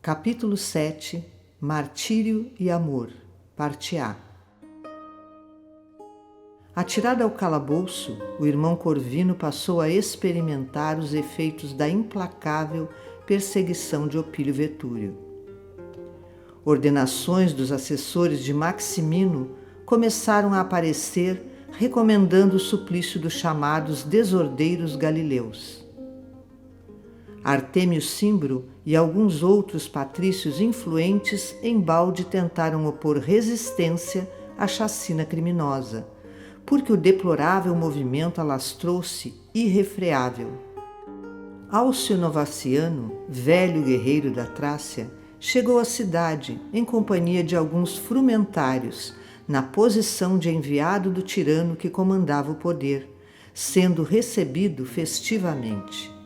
Capítulo 7 Martírio e Amor, parte A. Atirado ao calabouço, o irmão Corvino passou a experimentar os efeitos da implacável perseguição de Opílio Vetúrio. Ordenações dos assessores de Maximino começaram a aparecer recomendando o suplício dos chamados desordeiros galileus. Artêmio Cimbro e alguns outros patrícios influentes embalde tentaram opor resistência à chacina criminosa, porque o deplorável movimento alastrou-se irrefreável. Alcio Novaciano, velho guerreiro da Trácia, chegou à cidade em companhia de alguns frumentários, na posição de enviado do tirano que comandava o poder, sendo recebido festivamente.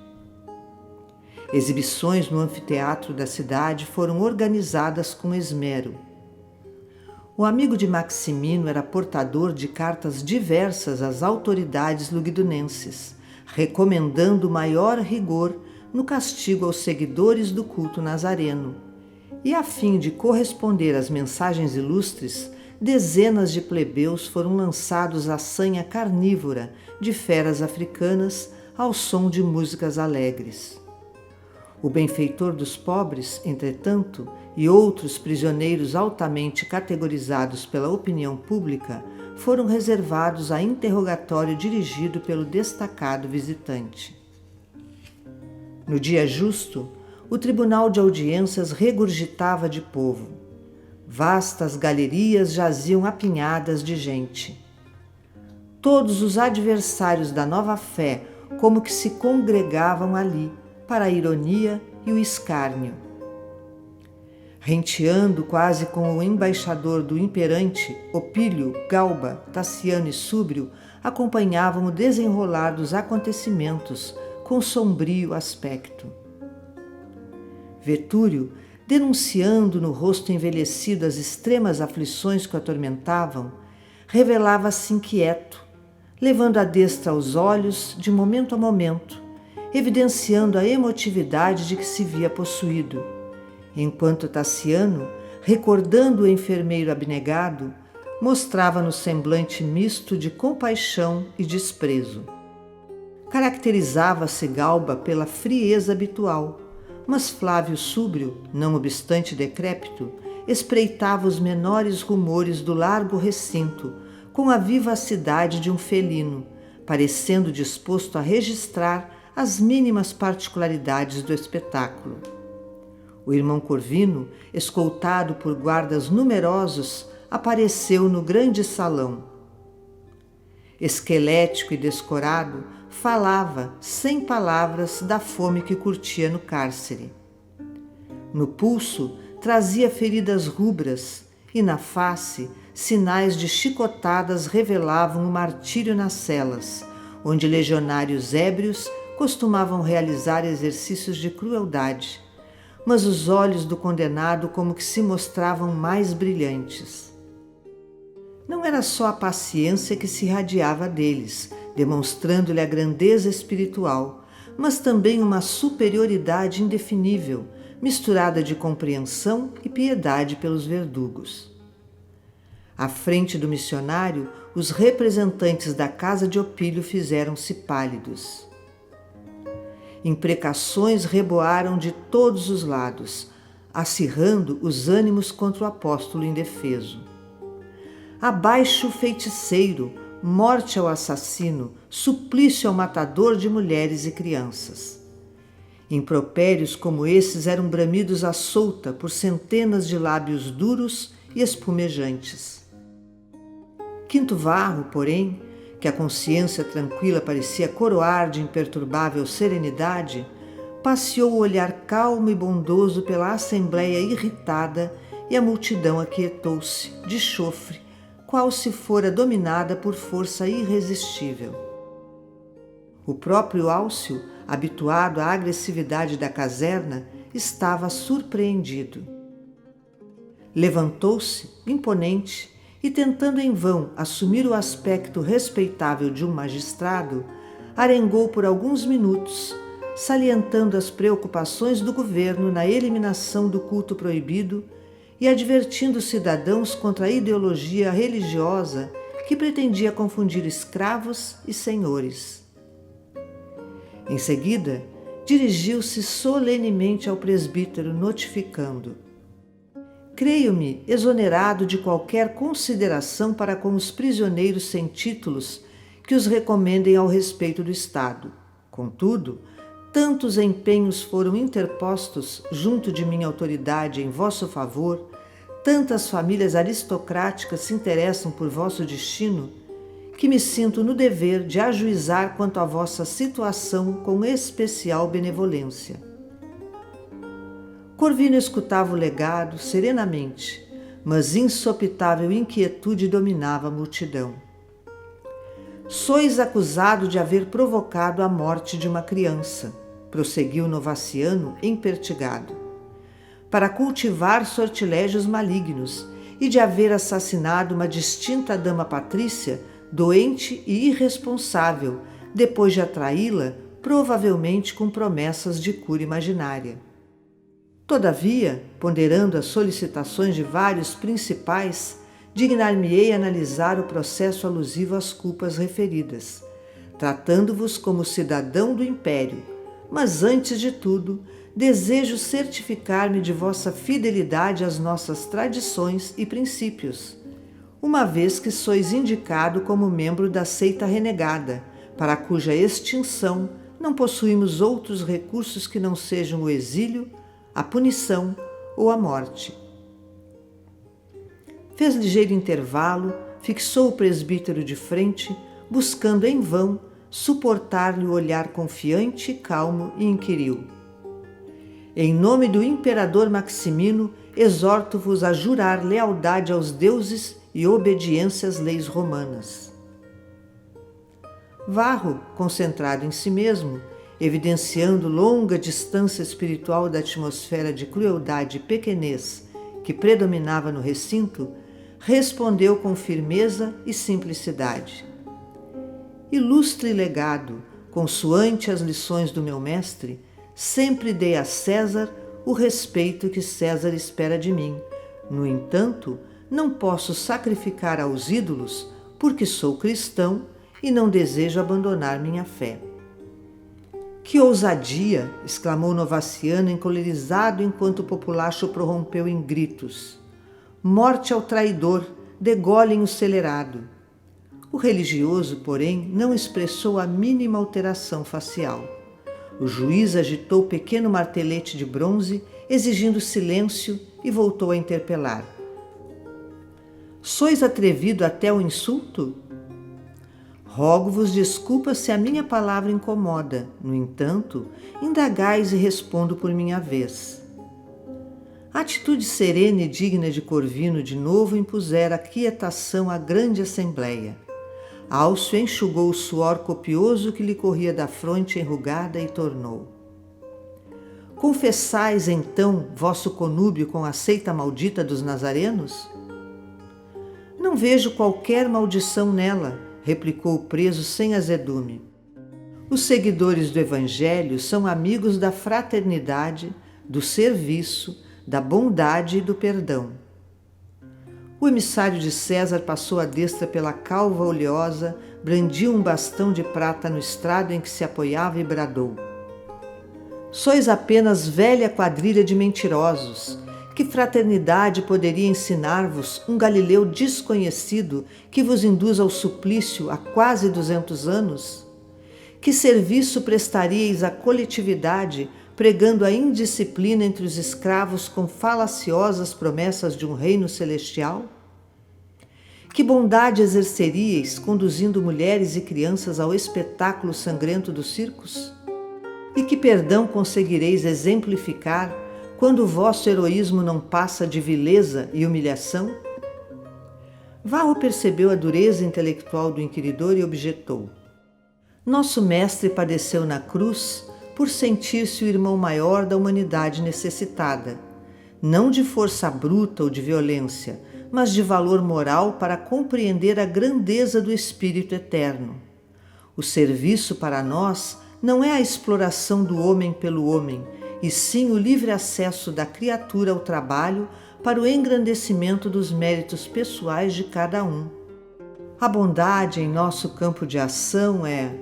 Exibições no anfiteatro da cidade foram organizadas com esmero. O amigo de Maximino era portador de cartas diversas às autoridades lugdunenses, recomendando maior rigor no castigo aos seguidores do culto nazareno. E a fim de corresponder às mensagens ilustres, dezenas de plebeus foram lançados à sanha carnívora de feras africanas ao som de músicas alegres. O benfeitor dos pobres, entretanto, e outros prisioneiros altamente categorizados pela opinião pública foram reservados a interrogatório dirigido pelo destacado visitante. No dia justo, o tribunal de audiências regurgitava de povo. Vastas galerias jaziam apinhadas de gente. Todos os adversários da nova fé como que se congregavam ali, para a ironia e o escárnio. Renteando quase com o embaixador do imperante, Opílio, Galba, Taciano e Súbrio acompanhavam o desenrolar dos acontecimentos com sombrio aspecto. Vetúrio, denunciando no rosto envelhecido as extremas aflições que o atormentavam, revelava-se inquieto, levando a destra aos olhos de momento a momento, evidenciando a emotividade de que se via possuído, enquanto Taciano, recordando o enfermeiro abnegado, mostrava no semblante misto de compaixão e desprezo. Caracterizava-se Galba pela frieza habitual, mas Flávio Súbrio, não obstante decrépito, espreitava os menores rumores do largo recinto com a vivacidade de um felino, parecendo disposto a registrar as mínimas particularidades do espetáculo. O irmão Corvino, escoltado por guardas numerosos, apareceu no grande salão. Esquelético e descorado, falava, sem palavras, da fome que curtia no cárcere. No pulso, trazia feridas rubras e na face, sinais de chicotadas revelavam o martírio nas celas, onde legionários ébrios costumavam realizar exercícios de crueldade, mas os olhos do condenado como que se mostravam mais brilhantes. Não era só a paciência que se irradiava deles, demonstrando-lhe a grandeza espiritual, mas também uma superioridade indefinível, misturada de compreensão e piedade pelos verdugos. À frente do missionário, os representantes da casa de Opílio fizeram-se pálidos. Imprecações reboaram de todos os lados, acirrando os ânimos contra o apóstolo indefeso. Abaixo o feiticeiro, morte ao assassino, suplício ao matador de mulheres e crianças. Impropérios como esses eram bramidos à solta por centenas de lábios duros e espumejantes. Quinto Varro, porém, que a consciência tranquila parecia coroar de imperturbável serenidade, passeou o olhar calmo e bondoso pela assembleia irritada e a multidão aquietou-se, de chofre, qual se fora dominada por força irresistível. O próprio Alcio, habituado à agressividade da caserna, estava surpreendido. Levantou-se, imponente, e tentando em vão assumir o aspecto respeitável de um magistrado, arengou por alguns minutos, salientando as preocupações do governo na eliminação do culto proibido e advertindo os cidadãos contra a ideologia religiosa que pretendia confundir escravos e senhores. Em seguida, dirigiu-se solenemente ao presbítero, notificando: creio-me exonerado de qualquer consideração para com os prisioneiros sem títulos que os recomendem ao respeito do Estado. Contudo, tantos empenhos foram interpostos junto de minha autoridade em vosso favor, tantas famílias aristocráticas se interessam por vosso destino, que me sinto no dever de ajuizar quanto à vossa situação com especial benevolência. Corvino escutava o legado serenamente, mas insopitável inquietude dominava a multidão. Sois acusado de haver provocado a morte de uma criança, prosseguiu Novaciano empertigado, para cultivar sortilégios malignos e de haver assassinado uma distinta dama patrícia, doente e irresponsável, depois de atraí-la, provavelmente com promessas de cura imaginária. Todavia, ponderando as solicitações de vários principais, dignar-me-ei analisar o processo alusivo às culpas referidas, tratando-vos como cidadão do Império, mas antes de tudo, desejo certificar-me de vossa fidelidade às nossas tradições e princípios, uma vez que sois indicado como membro da seita renegada, para cuja extinção não possuímos outros recursos que não sejam o exílio, a punição ou a morte. Fez ligeiro intervalo, fixou o presbítero de frente, buscando em vão suportar-lhe o olhar confiante e calmo, e inquiriu: em nome do imperador Maximino, exorto-vos a jurar lealdade aos deuses e obediência às leis romanas. Varro, concentrado em si mesmo, evidenciando longa distância espiritual da atmosfera de crueldade e pequenez que predominava no recinto, respondeu com firmeza e simplicidade: ilustre legado, consoante as lições do meu mestre, sempre dei a César o respeito que César espera de mim. No entanto, não posso sacrificar aos ídolos, porque sou cristão e não desejo abandonar minha fé. Que ousadia! Exclamou Novaciano, encolerizado, enquanto o populacho prorrompeu em gritos. Morte ao traidor, degolem o celerado. O religioso, porém, não expressou a mínima alteração facial. O juiz agitou o pequeno martelete de bronze, exigindo silêncio, e voltou a interpelar. Sois atrevido até o insulto? Rogo-vos desculpa se a minha palavra incomoda. No entanto, indagais e respondo por minha vez. A atitude serena e digna de Corvino de novo impusera quietação à grande assembleia. Alcio enxugou o suor copioso que lhe corria da fronte enrugada e tornou: confessais, então, vosso conúbio com a seita maldita dos nazarenos? Não vejo qualquer maldição nela, replicou o preso sem azedume. Os seguidores do Evangelho são amigos da fraternidade, do serviço, da bondade e do perdão. O emissário de César passou a destra pela calva oleosa, brandiu um bastão de prata no estrado em que se apoiava e bradou: sois apenas velha quadrilha de mentirosos. Que fraternidade poderia ensinar-vos um Galileu desconhecido que vos induz ao suplício há quase 200 anos? Que serviço prestaríeis à coletividade, pregando a indisciplina entre os escravos com falaciosas promessas de um reino celestial? Que bondade exerceríeis conduzindo mulheres e crianças ao espetáculo sangrento dos circos? E que perdão conseguireis exemplificar quando o vosso heroísmo não passa de vileza e humilhação? Varro percebeu a dureza intelectual do inquiridor e objetou: nosso mestre padeceu na cruz por sentir-se o irmão maior da humanidade necessitada, não de força bruta ou de violência, mas de valor moral para compreender a grandeza do Espírito eterno. O serviço para nós não é a exploração do homem pelo homem, e sim o livre acesso da criatura ao trabalho para o engrandecimento dos méritos pessoais de cada um. A bondade em nosso campo de ação é...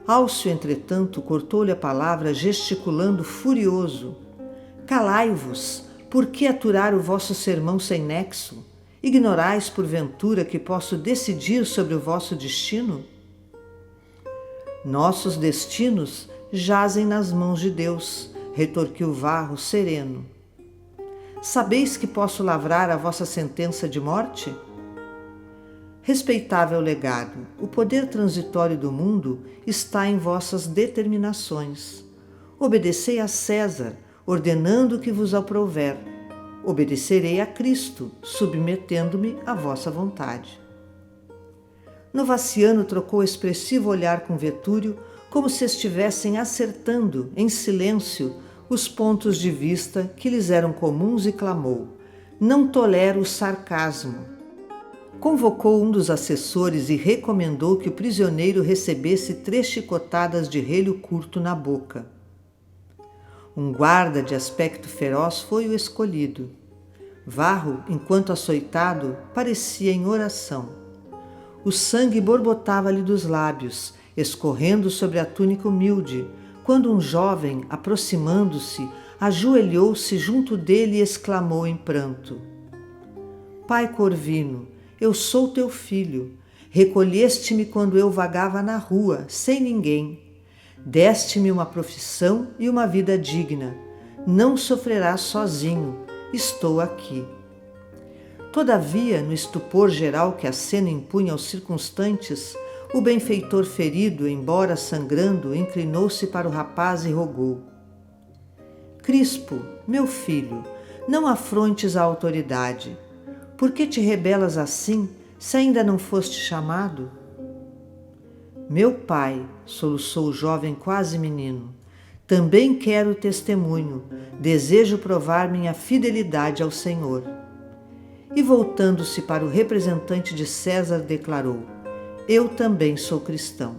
Alcio, entretanto, cortou-lhe a palavra, gesticulando furioso. Calai-vos, por que aturar o vosso sermão sem nexo? Ignorais, porventura, que posso decidir sobre o vosso destino? Nossos destinos jazem nas mãos de Deus, retorquiu Varro sereno. Sabeis que posso lavrar a vossa sentença de morte? Respeitável legado, o poder transitório do mundo está em vossas determinações. Obedecei a César, ordenando o que vos aprouver. Obedecerei a Cristo, submetendo-me à vossa vontade. Novaciano trocou expressivo olhar com Vetúrio, como se estivessem acertando, em silêncio, os pontos de vista que lhes eram comuns e clamou: não tolero o sarcasmo. Convocou um dos assessores e recomendou que o prisioneiro recebesse 3 chicotadas de relho curto na boca. Um guarda de aspecto feroz foi o escolhido. Varro, enquanto açoitado, parecia em oração. O sangue borbotava-lhe dos lábios, escorrendo sobre a túnica humilde, quando um jovem, aproximando-se, ajoelhou-se junto dele e exclamou em pranto: Pai Corvino, eu sou teu filho. Recolheste-me quando eu vagava na rua, sem ninguém. Deste-me uma profissão e uma vida digna. Não sofrerás sozinho. Estou aqui. Todavia, no estupor geral que a cena impunha aos circunstantes, o benfeitor ferido, embora sangrando, inclinou-se para o rapaz e rogou: Crispo, meu filho, não afrontes a autoridade. Por que te rebelas assim, se ainda não foste chamado? Meu pai, soluçou o jovem quase menino, também quero testemunho, desejo provar minha fidelidade ao Senhor. E voltando-se para o representante de César, declarou: eu também sou cristão.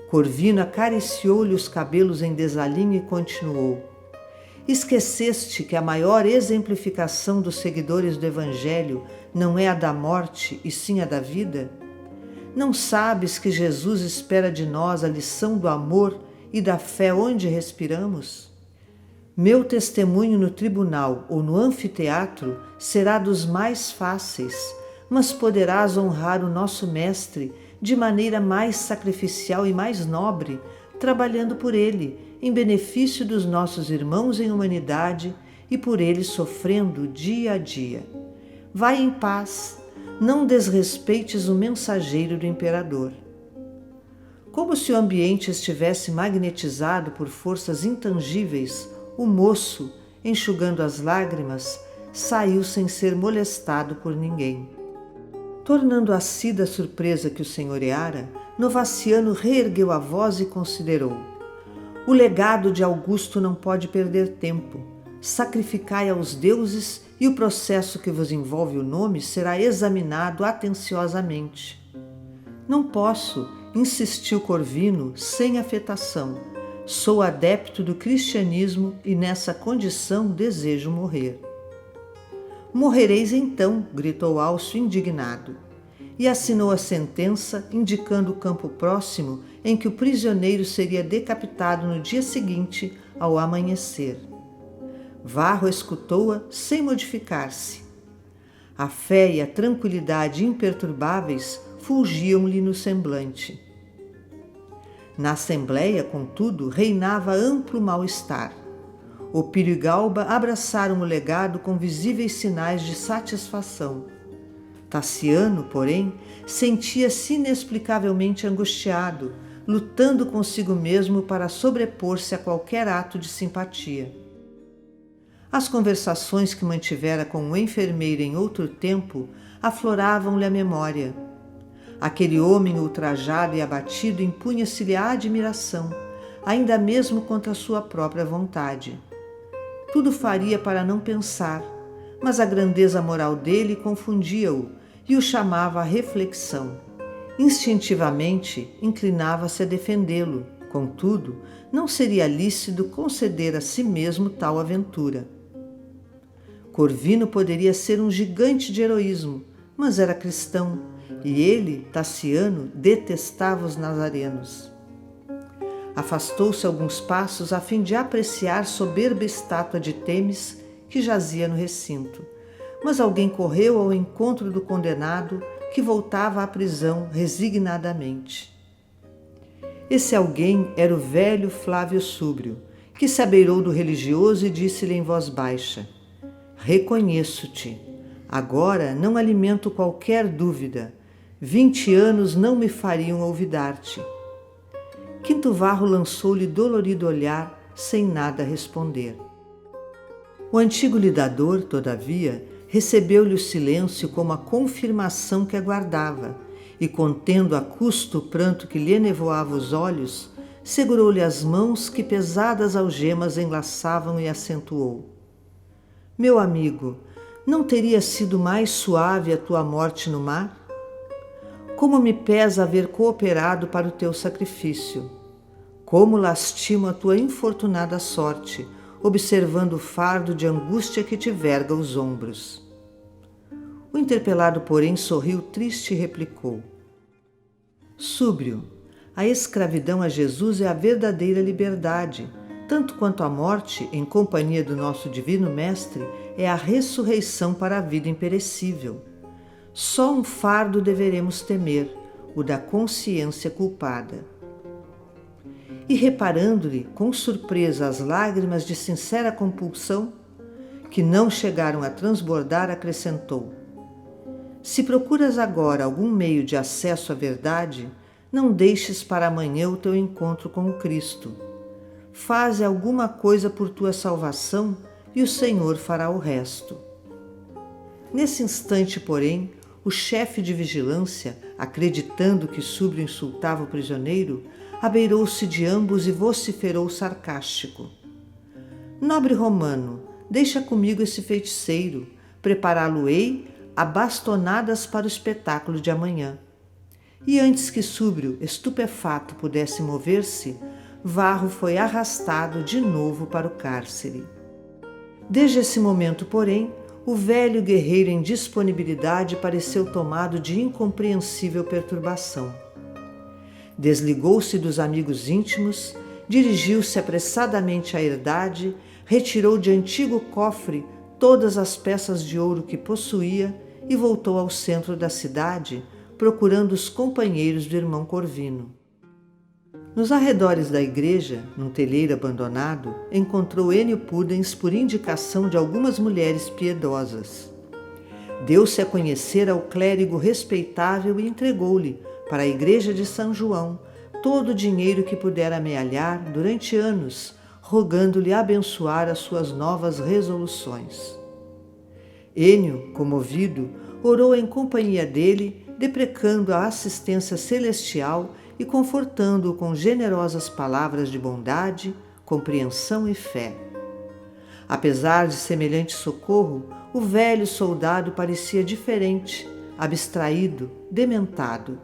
Corvino acariciou-lhe os cabelos em desalinho e continuou: esqueceste que a maior exemplificação dos seguidores do Evangelho não é a da morte, e sim a da vida? Não sabes que Jesus espera de nós a lição do amor e da fé onde respiramos? Meu testemunho no tribunal ou no anfiteatro será dos mais fáceis, mas poderás honrar o nosso Mestre de maneira mais sacrificial e mais nobre, trabalhando por ele, em benefício dos nossos irmãos em humanidade e por ele sofrendo dia a dia. Vai em paz, não desrespeites o mensageiro do imperador. Como se o ambiente estivesse magnetizado por forças intangíveis, o moço, enxugando as lágrimas, saiu sem ser molestado por ninguém. Tornando a si da surpresa que o senhoreara, Novaciano reergueu a voz e considerou: o legado de Augusto não pode perder tempo. Sacrificai aos deuses e o processo que vos envolve o nome será examinado atenciosamente. Não posso, insistiu Corvino sem afetação. Sou adepto do cristianismo e nessa condição desejo morrer. Morrereis então, gritou Alcio indignado, e assinou a sentença, indicando o campo próximo em que o prisioneiro seria decapitado no dia seguinte, ao amanhecer. Varro escutou-a sem modificar-se. A fé e a tranquilidade imperturbáveis fulgiam-lhe no semblante. Na assembleia, contudo, reinava amplo mal-estar. Opírio e Galba abraçaram o legado com visíveis sinais de satisfação. Taciano, porém, sentia-se inexplicavelmente angustiado, lutando consigo mesmo para sobrepor-se a qualquer ato de simpatia. As conversações que mantivera com o enfermeiro em outro tempo afloravam-lhe a memória. Aquele homem ultrajado e abatido impunha-se-lhe a admiração, ainda mesmo contra sua própria vontade. Tudo faria para não pensar, mas a grandeza moral dele confundia-o e o chamava à reflexão. Instintivamente, inclinava-se a defendê-lo, Contudo, não seria lícito conceder a si mesmo tal aventura. Corvino poderia ser um gigante de heroísmo, mas era cristão, e ele, Tassiano, detestava os nazarenos. Afastou-se alguns passos a fim de apreciar soberba estátua de Temis que jazia no recinto, mas alguém correu ao encontro do condenado que voltava à prisão resignadamente. Esse alguém era o velho Flávio Súbrio, que se abeirou do religioso e disse-lhe em voz baixa: "Reconheço-te. Agora não alimento qualquer dúvida. 20 anos não me fariam olvidar-te." Quinto Varro lançou-lhe dolorido olhar, sem nada responder. O antigo lidador, todavia, recebeu-lhe o silêncio como a confirmação que aguardava, e, contendo a custo o pranto que lhe nevoava os olhos, segurou-lhe as mãos que pesadas algemas enlaçavam e acentuou: "Meu amigo, não teria sido mais suave a tua morte no mar? Como me pesa haver cooperado para o teu sacrifício! Como lastimo a tua infortunada sorte, observando o fardo de angústia que te verga os ombros." O interpelado, porém, sorriu triste e replicou: "Súbrio, a escravidão a Jesus é a verdadeira liberdade, tanto quanto a morte, em companhia do nosso Divino Mestre, é a ressurreição para a vida imperecível. Só um fardo deveremos temer, o da consciência culpada." E reparando-lhe com surpresa as lágrimas de sincera compulsão, que não chegaram a transbordar, acrescentou: "Se procuras agora algum meio de acesso à verdade, não deixes para amanhã o teu encontro com o Cristo. Faze alguma coisa por tua salvação e o Senhor fará o resto." Nesse instante, porém, o chefe de vigilância, acreditando que Súbrio insultava o prisioneiro, abeirou-se de ambos e vociferou sarcástico: "Nobre romano, deixa comigo esse feiticeiro, prepará-lo-ei a bastonadas para o espetáculo de amanhã." E antes que Súbrio, estupefato, pudesse mover-se, Varro foi arrastado de novo para o cárcere. Desde esse momento, porém, o velho guerreiro em disponibilidade pareceu tomado de incompreensível perturbação. Desligou-se dos amigos íntimos, dirigiu-se apressadamente à herdade, retirou de antigo cofre todas as peças de ouro que possuía e voltou ao centro da cidade, procurando os companheiros do irmão Corvino. Nos arredores da igreja, num telheiro abandonado, encontrou Ênio Pudens por indicação de algumas mulheres piedosas. Deu-se a conhecer ao clérigo respeitável e entregou-lhe, para a igreja de São João, todo o dinheiro que pudera amealhar durante anos, rogando-lhe abençoar as suas novas resoluções. Ênio, comovido, orou em companhia dele, deprecando a assistência celestial e confortando-o com generosas palavras de bondade, compreensão e fé. Apesar de semelhante socorro, o velho soldado parecia diferente, abstraído, dementado.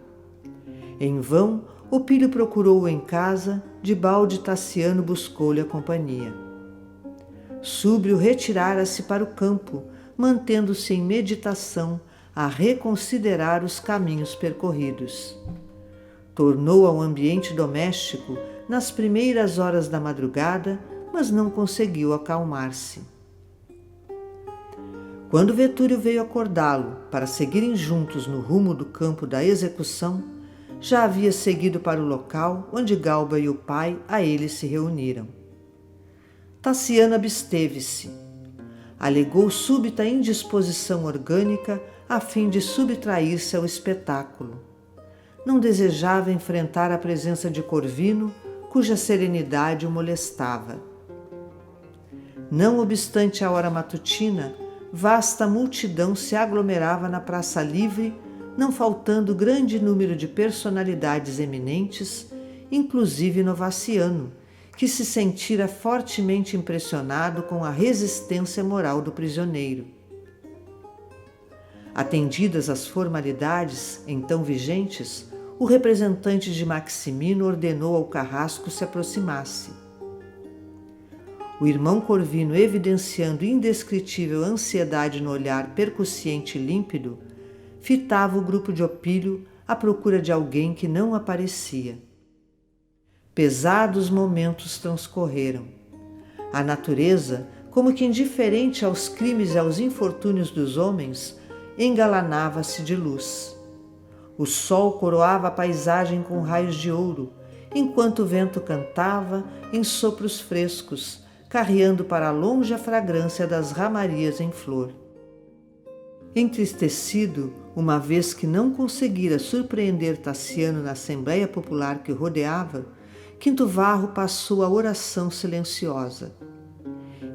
Em vão, Opílio procurou-o em casa, de balde Tassiano buscou-lhe a companhia. Súbrio retirara-se para o campo, mantendo-se em meditação, a reconsiderar os caminhos percorridos. Tornou ao ambiente doméstico nas primeiras horas da madrugada, mas não conseguiu acalmar-se. Quando Vetúrio veio acordá-lo para seguirem juntos no rumo do campo da execução, já havia seguido para o local onde Galba e o pai a ele se reuniram. Tassiano absteve-se. Alegou súbita indisposição orgânica a fim de subtrair-se ao espetáculo. Não desejava enfrentar a presença de Corvino, cuja serenidade o molestava. Não obstante a hora matutina, vasta multidão se aglomerava na Praça Livre, não faltando grande número de personalidades eminentes, inclusive Novaciano, que se sentira fortemente impressionado com a resistência moral do prisioneiro. Atendidas as formalidades então vigentes, o representante de Maximino ordenou ao carrasco se aproximasse. O irmão Corvino, evidenciando indescritível ansiedade no olhar percussiente e límpido, fitava o grupo de Opílio à procura de alguém que não aparecia. Pesados momentos transcorreram. A natureza, como que indiferente aos crimes e aos infortúnios dos homens, engalanava-se de luz. O sol coroava a paisagem com raios de ouro, enquanto o vento cantava em sopros frescos, carreando para longe a fragrância das ramarias em flor. Entristecido, uma vez que não conseguira surpreender Tassiano na Assembleia Popular que o rodeava, Quinto Varro passou a oração silenciosa.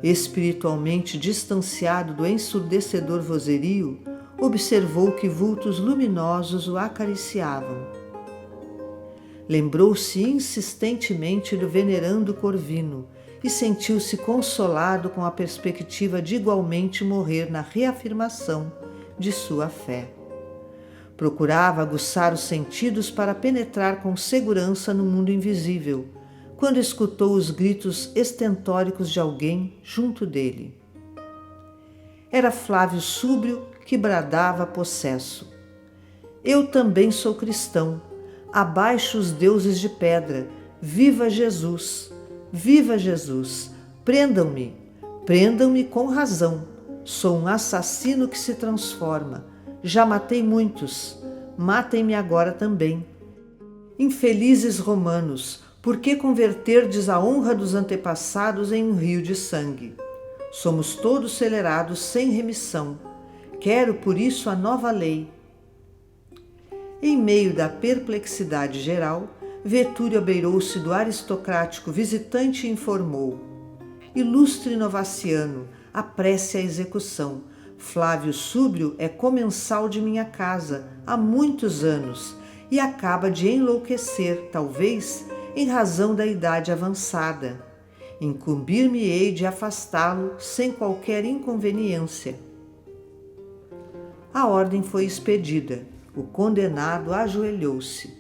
Espiritualmente distanciado do ensurdecedor vozerio, observou que vultos luminosos o acariciavam. Lembrou-se insistentemente do venerando Corvino e sentiu-se consolado com a perspectiva de igualmente morrer na reafirmação de sua fé. Procurava aguçar os sentidos para penetrar com segurança no mundo invisível, quando escutou os gritos estentóricos de alguém junto dele. Era Flávio Súbrio que bradava possesso. Eu também sou cristão. Abaixo os deuses de pedra. Viva Jesus! Viva Jesus! Prendam-me! Prendam-me com razão. Sou um assassino que se transforma. Já matei muitos. Matem-me agora também. Infelizes romanos, por que converterdes a honra dos antepassados em um rio de sangue? Somos todos celerados sem remissão. Quero por isso a nova lei. Em meio da perplexidade geral, Vetúrio abeirou-se do aristocrático visitante e informou: Ilustre Novaciano, apresse a execução. Flávio Súbrio é comensal de minha casa há muitos anos e acaba de enlouquecer, talvez, em razão da idade avançada. Incumbir-me-ei de afastá-lo sem qualquer inconveniência. A ordem foi expedida. O condenado ajoelhou-se.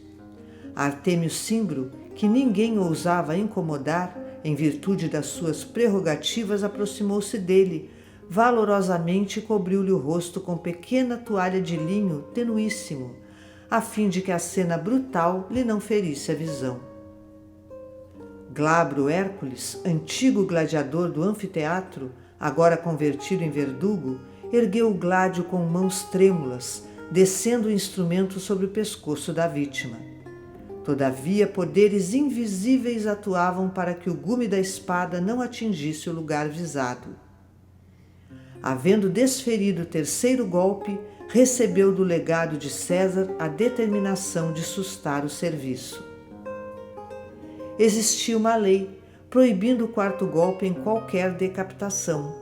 Artêmio Cimbro, que ninguém ousava incomodar, em virtude das suas prerrogativas, aproximou-se dele, valorosamente cobriu-lhe o rosto com pequena toalha de linho tenuíssimo, a fim de que a cena brutal lhe não ferisse a visão. Glabro Hércules, antigo gladiador do anfiteatro, agora convertido em verdugo, ergueu o gládio com mãos trêmulas, descendo o instrumento sobre o pescoço da vítima. Todavia, poderes invisíveis atuavam para que o gume da espada não atingisse o lugar visado. Havendo desferido o terceiro golpe, recebeu do legado de César a determinação de sustar o serviço. Existia uma lei proibindo o quarto golpe em qualquer decapitação.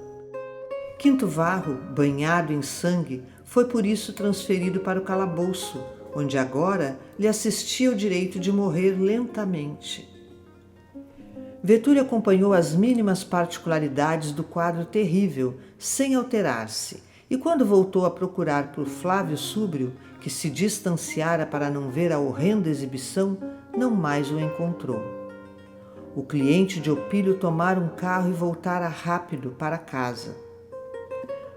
Quinto Varro, banhado em sangue, foi por isso transferido para o calabouço, onde agora lhe assistia o direito de morrer lentamente. Vetúrio acompanhou as mínimas particularidades do quadro terrível, sem alterar-se, e quando voltou a procurar por Flávio Súbrio, que se distanciara para não ver a horrenda exibição, não mais o encontrou. O cliente de Opílio tomara um carro e voltara rápido para casa.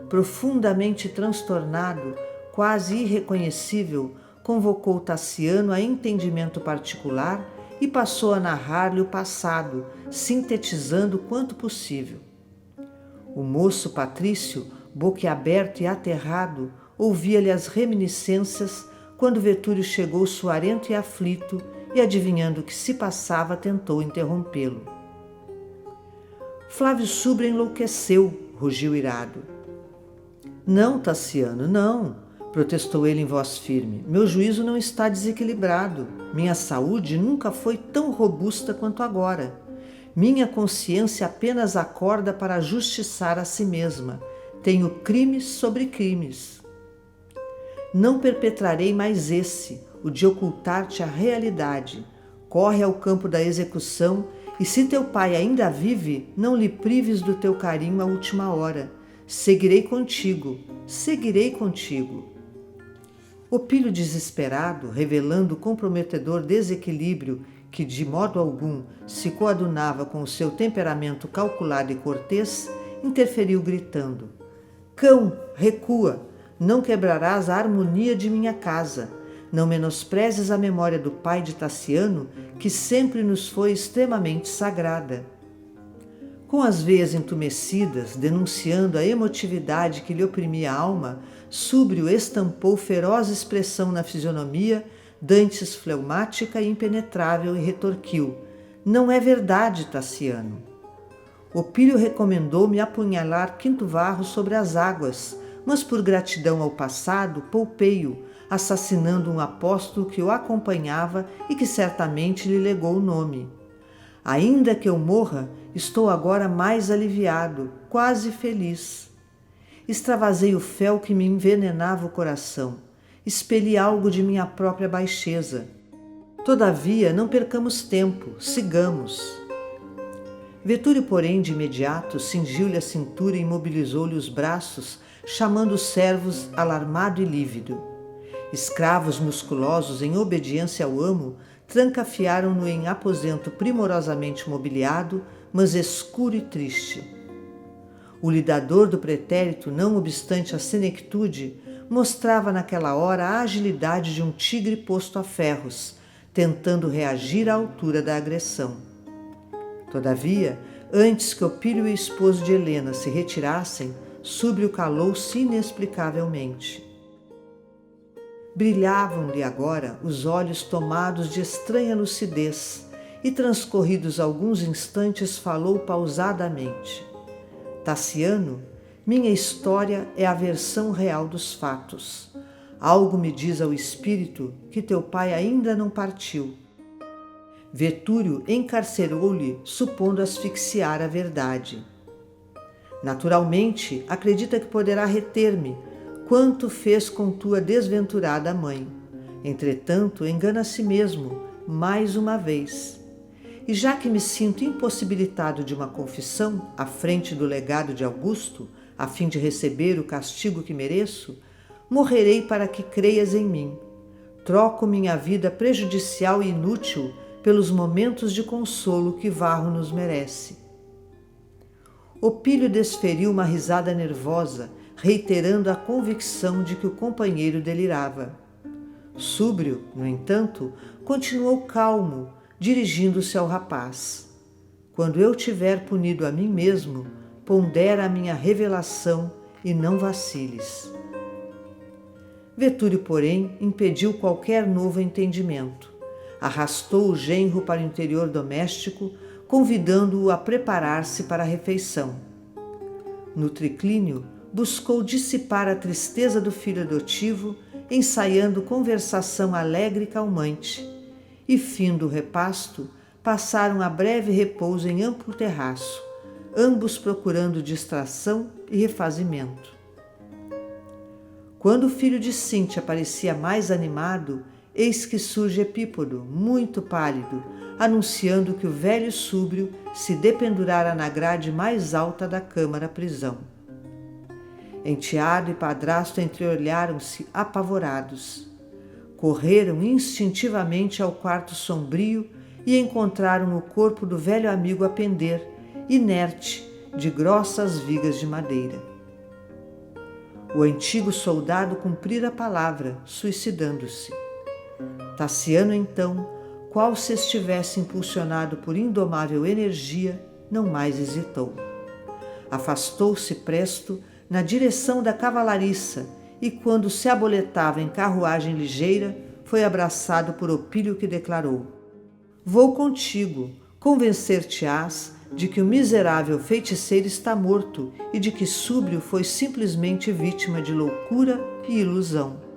Profundamente transtornado, quase irreconhecível, convocou Tassiano a entendimento particular e passou a narrar-lhe o passado, sintetizando quanto possível. O moço patrício, boquiaberto e aterrado, ouvia-lhe as reminiscências quando Vetúrio chegou suarento e aflito e, adivinhando o que se passava, tentou interrompê-lo. Flávio Súbrio enlouqueceu, rugiu irado. Não, Tassiano, não, protestou ele em voz firme. Meu juízo não está desequilibrado. Minha saúde nunca foi tão robusta quanto agora. Minha consciência apenas acorda para justiçar a si mesma. Tenho crimes sobre crimes. Não perpetrarei mais esse, o de ocultar-te a realidade. Corre ao campo da execução e, se teu pai ainda vive, não lhe prives do teu carinho à última hora. Seguirei contigo, seguirei contigo. Opílio, desesperado, revelando o comprometedor desequilíbrio que de modo algum se coadunava com o seu temperamento calculado e cortês, interferiu gritando: "Cão, recua! Não quebrarás a harmonia de minha casa. Não menosprezes a memória do pai de Tassiano, que sempre nos foi extremamente sagrada." Com as veias entumecidas, denunciando a emotividade que lhe oprimia a alma, Súbrio estampou feroz expressão na fisionomia, dantes fleumática e impenetrável, e retorquiu: "Não é verdade, Tassiano." Opílio recomendou-me apunhalar Quinto Varro sobre as águas, mas por gratidão ao passado poupei-o, assassinando um apóstolo que o acompanhava e que certamente lhe legou o nome. Ainda que eu morra, estou agora mais aliviado, quase feliz. Extravasei o fel que me envenenava o coração. Expeli algo de minha própria baixeza. Todavia, não percamos tempo, sigamos. Vetúrio, porém, de imediato, cingiu-lhe a cintura e imobilizou-lhe os braços, chamando os servos, alarmado e lívido. Escravos musculosos, em obediência ao amo, trancafiaram-no em aposento primorosamente mobiliado, mas escuro e triste. O lidador do pretérito, não obstante a senectude, mostrava naquela hora a agilidade de um tigre posto a ferros, tentando reagir à altura da agressão. Todavia, antes que Opílio e o esposo de Helena se retirassem, Súbrio calou-se inexplicavelmente. Brilhavam-lhe agora os olhos tomados de estranha lucidez, e transcorridos alguns instantes falou pausadamente: "Tassiano, minha história é a versão real dos fatos. Algo me diz ao espírito que teu pai ainda não partiu. Vetúrio encarcerou-lhe, supondo asfixiar a verdade. Naturalmente, acredita que poderá reter-me, quanto fez com tua desventurada mãe. Entretanto, engana a si mesmo, mais uma vez. E já que me sinto impossibilitado de uma confissão à frente do legado de Augusto, a fim de receber o castigo que mereço, morrerei para que creias em mim. Troco minha vida prejudicial e inútil pelos momentos de consolo que Varro nos merece." Opílio desferiu uma risada nervosa, reiterando a convicção de que o companheiro delirava. Súbrio, no entanto, continuou calmo, dirigindo-se ao rapaz: "Quando eu tiver punido a mim mesmo, pondera a minha revelação e não vaciles." Vetúrio, porém, impediu qualquer novo entendimento. Arrastou o genro para o interior doméstico, convidando-o a preparar-se para a refeição. No triclínio, buscou dissipar a tristeza do filho adotivo, ensaiando conversação alegre e calmante, e, findo o repasto, passaram a breve repouso em amplo terraço, ambos procurando distração e refazimento. Quando o filho de Cíntia parecia mais animado, eis que surge Epípodo, muito pálido, anunciando que o velho Súbrio se dependurara na grade mais alta da câmara-prisão. Enteado e padrasto entreolharam-se apavorados. Correram instintivamente ao quarto sombrio e encontraram o corpo do velho amigo a pender, inerte, de grossas vigas de madeira. O antigo soldado cumprira a palavra, suicidando-se. Tassiano, então, qual se estivesse impulsionado por indomável energia, não mais hesitou. Afastou-se presto na direção da cavalariça e, quando se aboletava em carruagem ligeira, foi abraçado por Opílio, que declarou: "Vou contigo, convencer-te-ás de que o miserável feiticeiro está morto e de que Súbrio foi simplesmente vítima de loucura e ilusão."